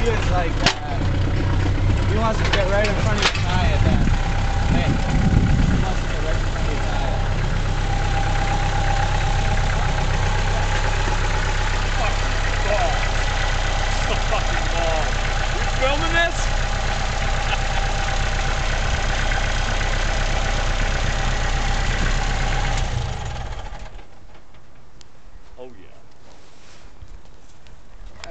he was like, he wants to get right in front of your tire then. Hey, he wants to get right in front of your tire. Fucking ball. You filming this? Oh yeah.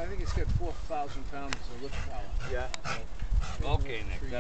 I think it's got 4,000 pounds of lift power. Yeah. Okay, Nick.